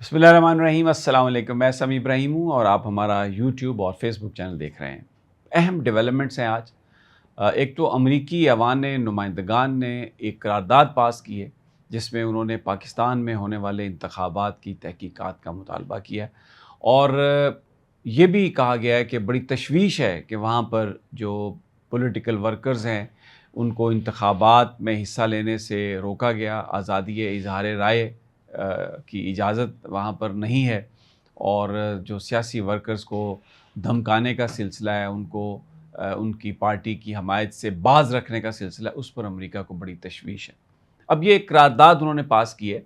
بسم اللہ الرحمن الرحیم۔ السلام علیکم، میں سمیع ابراہیم ہوں اور آپ ہمارا یوٹیوب اور فیس بک چینل دیکھ رہے ہیں۔ اہم ڈیولپمنٹس ہیں آج۔ ایک تو امریکی ایوان نمائندگان نے ایک قرارداد پاس کی ہے جس میں انہوں نے پاکستان میں ہونے والے انتخابات کی تحقیقات کا مطالبہ کیا ہے، اور یہ بھی کہا گیا ہے کہ بڑی تشویش ہے کہ وہاں پر جو پولیٹیکل ورکرز ہیں ان کو انتخابات میں حصہ لینے سے روکا گیا، آزادی اظہار رائے کی اجازت وہاں پر نہیں ہے، اور جو سیاسی ورکرز کو دھمکانے کا سلسلہ ہے، ان کو ان کی پارٹی کی حمایت سے باز رکھنے کا سلسلہ، اس پر امریکہ کو بڑی تشویش ہے۔ اب یہ ایک قرارداد انہوں نے پاس کی ہے،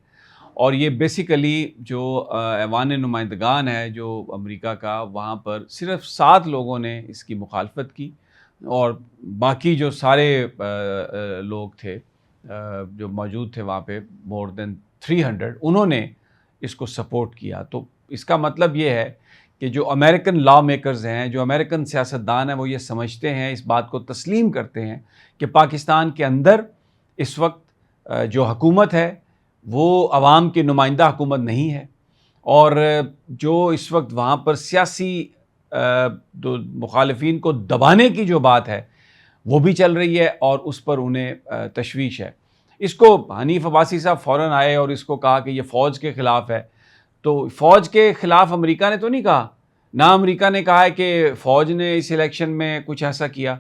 اور یہ بیسیکلی جو ایوان نمائندگان ہے جو امریکہ کا، وہاں پر صرف 7 لوگوں نے اس کی مخالفت کی، اور باقی جو سارے لوگ تھے جو موجود تھے وہاں پہ، مور دین 300، انہوں نے اس کو سپورٹ کیا۔ تو اس کا مطلب یہ ہے کہ جو امریکن لا میکرز ہیں، جو امریکن سیاستدان ہیں، وہ یہ سمجھتے ہیں، اس بات کو تسلیم کرتے ہیں کہ پاکستان کے اندر اس وقت جو حکومت ہے وہ عوام کی نمائندہ حکومت نہیں ہے، اور جو اس وقت وہاں پر سیاسی مخالفین کو دبانے کی جو بات ہے وہ بھی چل رہی ہے، اور اس پر انہیں تشویش ہے۔ اس کو حنیف عباسی صاحب فوراً آئے اور اس کو کہا کہ یہ فوج کے خلاف ہے۔ تو فوج کے خلاف امریکہ نے تو نہیں کہا، نہ امریکہ نے کہا ہے کہ فوج نے اس الیکشن میں کچھ ایسا کیا۔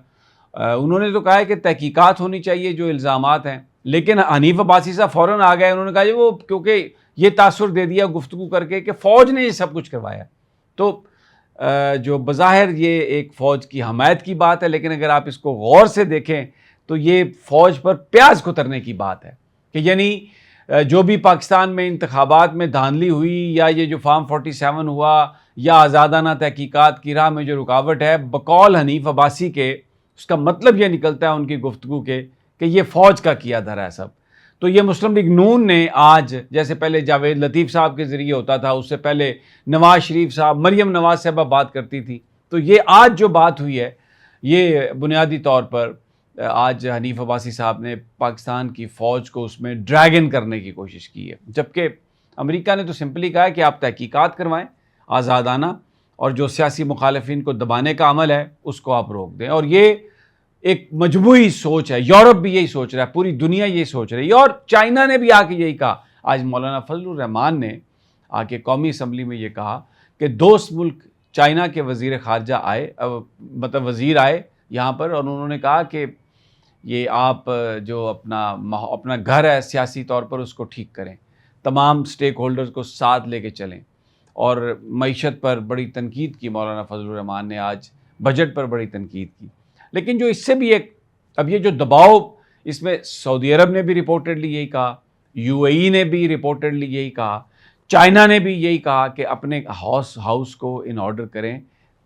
انہوں نے تو کہا ہے کہ تحقیقات ہونی چاہیے جو الزامات ہیں، لیکن حنیف عباسی صاحب فوراً آ گئے، انہوں نے کہا وہ کیونکہ یہ تاثر دے دیا گفتگو کر کے کہ فوج نے یہ سب کچھ کروایا۔ تو جو بظاہر یہ ایک فوج کی حمایت کی بات ہے، لیکن اگر آپ اس کو غور سے دیکھیں تو یہ فوج پر پیاز کترنے کی بات ہے، کہ یعنی جو بھی پاکستان میں انتخابات میں دھاندلی ہوئی، یا یہ جو فارم 47 ہوا، یا آزادانہ تحقیقات کی راہ میں جو رکاوٹ ہے، بقول حنیف عباسی کے، اس کا مطلب یہ نکلتا ہے ان کی گفتگو کے کہ یہ فوج کا کیا دھرا ہے سب۔ تو یہ مسلم لیگ نون نے آج، جیسے پہلے جاوید لطیف صاحب کے ذریعے ہوتا تھا، اس سے پہلے نواز شریف صاحب، مریم نواز صاحبہ بات کرتی تھی، تو یہ آج جو بات ہوئی ہے یہ بنیادی طور پر آج حنیف عباسی صاحب نے پاکستان کی فوج کو اس میں ڈریگن کرنے کی کوشش کی ہے، جبکہ امریکہ نے تو سمپلی کہا ہے کہ آپ تحقیقات کروائیں آزادانہ، اور جو سیاسی مخالفین کو دبانے کا عمل ہے اس کو آپ روک دیں۔ اور یہ ایک مجموعی سوچ ہے، یورپ بھی یہی سوچ رہا ہے، پوری دنیا یہی سوچ رہی ہے، اور چائنا نے بھی آ کے یہی کہا۔ آج مولانا فضل الرحمان نے آ کے قومی اسمبلی میں یہ کہا کہ دوست ملک چائنا کے وزیر خارجہ آئے، وزیر آئے یہاں پر، اور انہوں نے کہا کہ یہ آپ جو اپنا گھر ہے سیاسی طور پر اس کو ٹھیک کریں، تمام سٹیک ہولڈرز کو ساتھ لے کے چلیں، اور معیشت پر بڑی تنقید کی مولانا فضل الرحمان نے، آج بجٹ پر بڑی تنقید کی۔ لیکن جو اس سے بھی ایک، اب یہ جو دباؤ، اس میں سعودی عرب نے بھی رپورٹڈلی یہی کہا، یو اے ای نے بھی رپورٹڈلی یہی کہا، چائنا نے بھی یہی کہا کہ اپنے ہاؤس کو ان آرڈر کریں،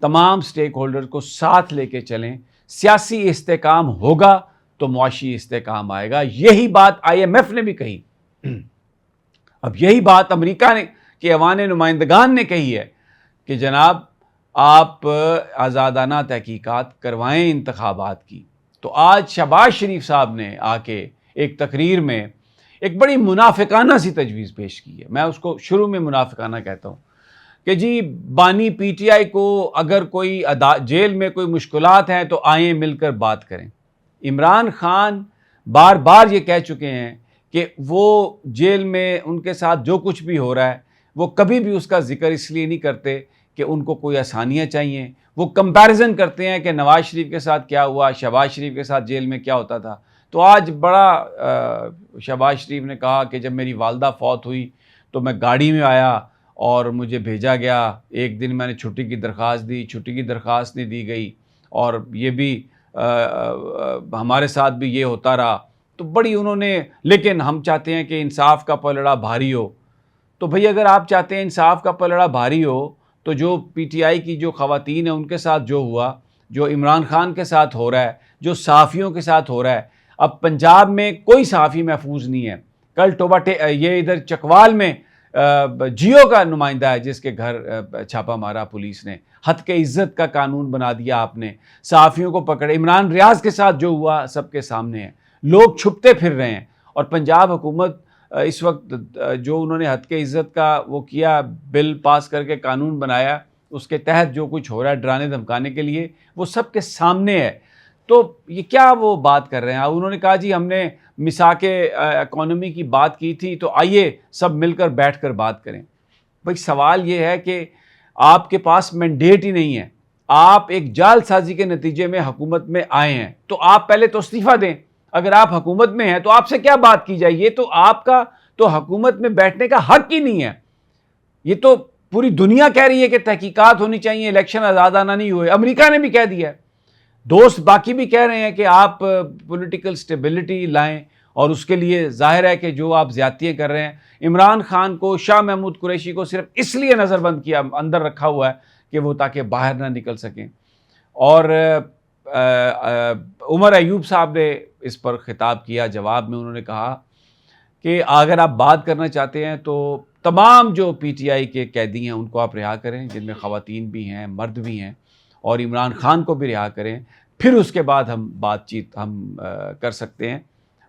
تمام سٹیک ہولڈر کو ساتھ لے کے چلیں، سیاسی استحکام ہوگا تو معاشی استحکام آئے گا۔ یہی بات آئی ایم ایف نے بھی کہی، اب یہی بات امریکہ نے کہ ایوان نمائندگان نے کہی ہے کہ جناب آپ آزادانہ تحقیقات کروائیں انتخابات کی۔ تو آج شہباز شریف صاحب نے آ کے ایک تقریر میں ایک بڑی منافقانہ سی تجویز پیش کی ہے، میں اس کو شروع میں منافقانہ کہتا ہوں، کہ جی بانی پی ٹی آئی کو اگر کوئی جیل میں کوئی مشکلات ہیں تو آئیں مل کر بات کریں۔ عمران خان بار بار یہ کہہ چکے ہیں کہ وہ جیل میں ان کے ساتھ جو کچھ بھی ہو رہا ہے وہ کبھی بھی اس کا ذکر اس لیے نہیں کرتے کہ ان کو کوئی آسانیاں چاہیے، وہ کمپیریزن کرتے ہیں کہ نواز شریف کے ساتھ کیا ہوا، شہباز شریف کے ساتھ جیل میں کیا ہوتا تھا۔ تو آج بڑا شہباز شریف نے کہا کہ جب میری والدہ فوت ہوئی تو میں گاڑی میں آیا اور مجھے بھیجا گیا، ایک دن میں نے چھٹی کی درخواست دی، چھٹی کی درخواست نہیں دی گئی، اور یہ بھی ہمارے ساتھ بھی یہ ہوتا رہا۔ تو بڑی انہوں نے، لیکن ہم چاہتے ہیں کہ انصاف کا پلڑا بھاری ہو۔ تو بھئی اگر آپ چاہتے ہیں انصاف کا پلڑا بھاری ہو تو جو پی ٹی آئی کی جو خواتین ہیں ان کے ساتھ جو ہوا، جو عمران خان کے ساتھ ہو رہا ہے، جو صحافیوں کے ساتھ ہو رہا ہے، اب پنجاب میں کوئی صحافی محفوظ نہیں ہے۔ کل یہ ادھر چکوال میں جیو کا نمائندہ ہے جس کے گھر چھاپا مارا پولیس نے، حد کے عزت کا قانون بنا دیا آپ نے، صحافیوں کو پکڑے۔ عمران ریاض کے ساتھ جو ہوا سب کے سامنے ہے، لوگ چھپتے پھر رہے ہیں، اور پنجاب حکومت اس وقت جو انہوں نے حد کے عزت کا وہ کیا، بل پاس کر کے قانون بنایا، اس کے تحت جو کچھ ہو رہا ہے ڈرانے دھمکانے کے لیے، وہ سب کے سامنے ہے. تو یہ کیا وہ بات کر رہے ہیں؟ انہوں نے کہا جی ہم نے میثاق اکانومی کی بات کی تھی، تو آئیے سب مل کر بیٹھ کر بات کریں. بھائی سوال یہ ہے کہ آپ کے پاس مینڈیٹ ہی نہیں ہے، آپ ایک جال سازی کے نتیجے میں حکومت میں آئے ہیں، تو آپ پہلے تو استعفیٰ دیں. اگر آپ حکومت میں ہیں تو آپ سے کیا بات کی جائے؟ یہ تو آپ کا تو حکومت میں بیٹھنے کا حق ہی نہیں ہے. یہ تو پوری دنیا کہہ رہی ہے کہ تحقیقات ہونی چاہیے، الیکشن آزادانہ نہیں ہوئے، امریکہ نے بھی کہہ دیا ہے، دوست باقی بھی کہہ رہے ہیں کہ آپ پولیٹیکل سٹیبلٹی لائیں، اور اس کے لیے ظاہر ہے کہ جو آپ زیادتیاں کر رہے ہیں، عمران خان کو، شاہ محمود قریشی کو صرف اس لیے نظر بند کیا، اندر رکھا ہوا ہے کہ وہ تاکہ باہر نہ نکل سکیں. اور عمر ایوب صاحب نے اس پر خطاب کیا، جواب میں انہوں نے کہا کہ اگر آپ بات کرنا چاہتے ہیں تو تمام جو پی ٹی آئی کے قیدی ہیں ان کو آپ رہا کریں، جن میں خواتین بھی ہیں، مرد بھی ہیں، اور عمران خان کو بھی رہا کریں، پھر اس کے بعد ہم بات چیت کر سکتے ہیں.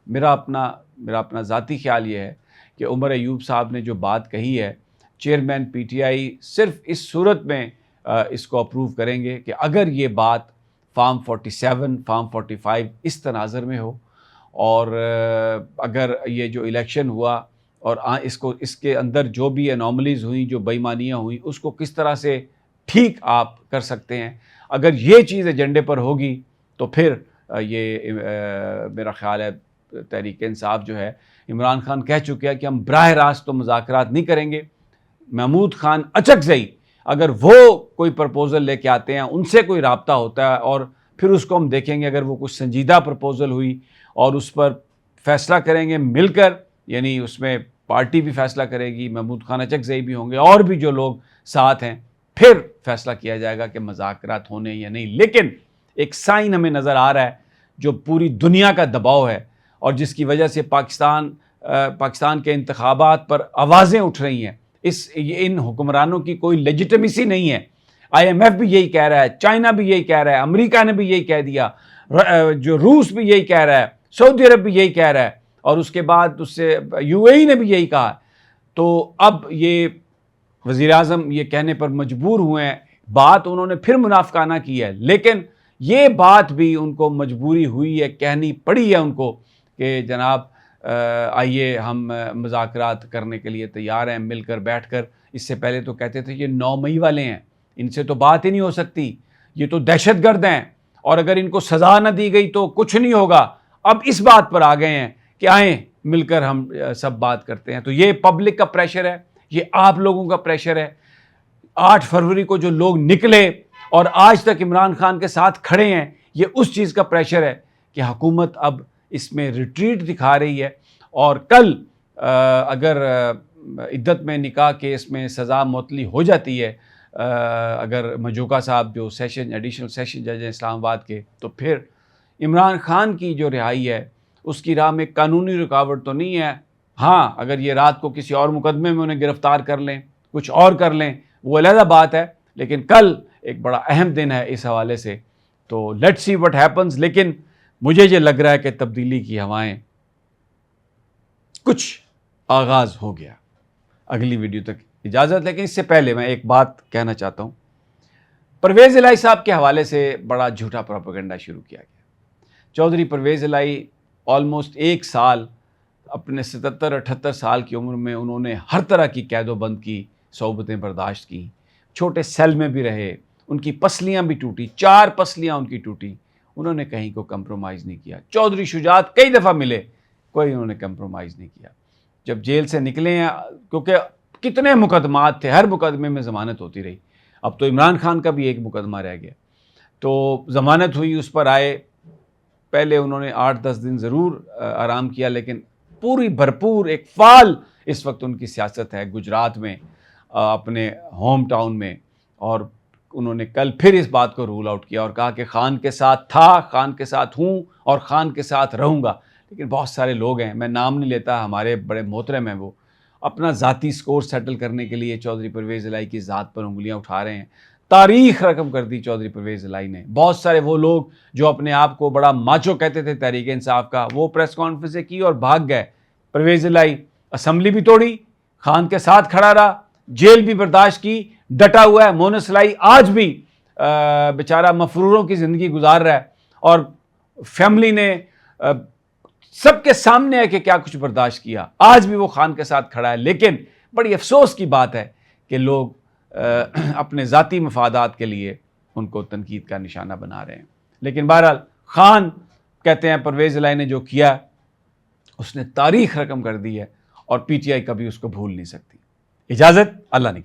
میرا اپنا ذاتی خیال یہ ہے کہ عمر ایوب صاحب نے جو بات کہی ہے، چیئرمین پی ٹی آئی صرف اس صورت میں اس کو اپروو کریں گے کہ اگر یہ بات فارم 47، فارم 45 اس تناظر میں ہو، اور اگر یہ جو الیکشن ہوا اور اس کے اندر جو بھی انوملیز ہوئیں، جو بے ایمانیاں ہوئیں، اس کو کس طرح سے ٹھیک آپ کر سکتے ہیں. اگر یہ چیز ایجنڈے پر ہوگی تو پھر یہ میرا خیال ہے تحریک انصاف جو ہے، عمران خان کہہ چکے ہیں کہ ہم براہ راست تو مذاکرات نہیں کریں گے. محمود خان اچکزئی اگر وہ کوئی پرپوزل لے کے آتے ہیں، ان سے کوئی رابطہ ہوتا ہے، اور پھر اس کو ہم دیکھیں گے. اگر وہ کچھ سنجیدہ پرپوزل ہوئی اور اس پر فیصلہ کریں گے مل کر، یعنی اس میں پارٹی بھی فیصلہ کرے گی، محمود خان اچکزئی بھی ہوں گے، اور بھی جو لوگ ساتھ ہیں، پھر فیصلہ کیا جائے گا کہ مذاکرات ہونے یا نہیں. لیکن ایک سائن ہمیں نظر آ رہا ہے جو پوری دنیا کا دباؤ ہے، اور جس کی وجہ سے پاکستان کے انتخابات پر آوازیں اٹھ رہی ہیں. ان حکمرانوں کی کوئی لیجیٹمیسی نہیں ہے. آئی ایم ایف بھی یہی کہہ رہا ہے، چائنا بھی یہی کہہ رہا ہے، امریکہ نے بھی یہی کہہ دیا، جو روس بھی یہی کہہ رہا ہے، سعودی عرب بھی یہی کہہ رہا ہے، اور اس کے بعد اس سے یو اے ای نے بھی یہی کہا. تو اب یہ وزیر اعظم یہ کہنے پر مجبور ہوئے ہیں. بات انہوں نے پھر منافقانہ کی ہے، لیکن یہ بات بھی ان کو مجبوری ہوئی ہے، کہنی پڑی ہے ان کو کہ جناب آئیے ہم مذاکرات کرنے کے لیے تیار ہیں، مل کر بیٹھ کر. اس سے پہلے تو کہتے تھے یہ 9 مئی والے ہیں، ان سے تو بات ہی نہیں ہو سکتی، یہ تو دہشت گرد ہیں، اور اگر ان کو سزا نہ دی گئی تو کچھ نہیں ہوگا. اب اس بات پر آ گئے ہیں کہ آئیں مل کر ہم سب بات کرتے ہیں. تو یہ پبلک کا پریشر ہے، یہ آپ لوگوں کا پریشر ہے. 8 فروری کو جو لوگ نکلے اور آج تک عمران خان کے ساتھ کھڑے ہیں، یہ اس چیز کا پریشر ہے کہ حکومت اب اس میں ریٹریٹ دکھا رہی ہے. اور کل اگر عدت میں نکاح کیس میں سزا معطلی ہو جاتی ہے، اگر مجوکا صاحب جو ایڈیشنل سیشن جج ہیں اسلام آباد کے، تو پھر عمران خان کی جو رہائی ہے اس کی راہ میں قانونی رکاوٹ تو نہیں ہے. ہاں اگر یہ رات کو کسی اور مقدمے میں انہیں گرفتار کر لیں، کچھ اور کر لیں، وہ علیحدہ بات ہے. لیکن کل ایک بڑا اہم دن ہے اس حوالے سے. تو لیٹس سی وٹ ہیپنز. لیکن مجھے یہ لگ رہا ہے کہ تبدیلی کی ہوائیں کچھ آغاز ہو گیا. اگلی ویڈیو تک اجازت. لیکن اس سے پہلے میں ایک بات کہنا چاہتا ہوں. پرویز الہی صاحب کے حوالے سے بڑا جھوٹا پروپیگنڈا شروع کیا گیا. چودھری پرویز الہی آلموسٹ 1 سال اپنے 77-78 سال کی عمر میں انہوں نے ہر طرح کی قید و بند کی صحبتیں برداشت کی، چھوٹے سیل میں بھی رہے، ان کی پسلیاں بھی ٹوٹی، 4 پسلیاں ان کی ٹوٹی، انہوں نے کہیں کو کمپرومائز نہیں کیا. چودھری شجاعت کئی دفعہ ملے، کوئی انہوں نے کمپرومائز نہیں کیا. جب جیل سے نکلے ہیں، کیونکہ کتنے مقدمات تھے، ہر مقدمے میں ضمانت ہوتی رہی. اب تو عمران خان کا بھی ایک مقدمہ رہ گیا، تو ضمانت ہوئی، اس پر آئے. پہلے انہوں نے 8-10 دن ضرور آرام کیا، لیکن پوری بھرپور ایک فعال اس وقت ان کی سیاست ہے گجرات میں، اپنے ہوم ٹاؤن میں. اور انہوں نے کل پھر اس بات کو رول آؤٹ کیا اور کہا کہ خان کے ساتھ تھا، خان کے ساتھ ہوں اور خان کے ساتھ رہوں گا. لیکن بہت سارے لوگ ہیں، میں نام نہیں لیتا، ہمارے بڑے محترم ہیں، وہ اپنا ذاتی سکور سیٹل کرنے کے لیے چودھری پرویز الہی کی ذات پر انگلیاں اٹھا رہے ہیں. تاریخ رقم کر دی چودھری پرویز الہی نے. بہت سارے وہ لوگ جو اپنے آپ کو بڑا ماچو کہتے تھے تحریک انصاف کا، وہ پریس کانفرنسیں کی اور بھاگ گئے. پرویز الہی اسمبلی بھی توڑی، خان کے ساتھ کھڑا رہا، جیل بھی برداشت کی، ڈٹا ہوا ہے. مونس لائی آج بھی بیچارہ مفروروں کی زندگی گزار رہا ہے، اور فیملی نے سب کے سامنے ہے کہ کیا کچھ برداشت کیا. آج بھی وہ خان کے ساتھ کھڑا ہے. لیکن بڑی افسوس کی بات ہے کہ لوگ اپنے ذاتی مفادات کے لیے ان کو تنقید کا نشانہ بنا رہے ہیں. لیکن بہرحال خان کہتے ہیں پرویز الہی نے جو کیا اس نے تاریخ رقم کر دی ہے، اور پی ٹی آئی کبھی اس کو بھول نہیں سکتی. اجازت، اللہ نے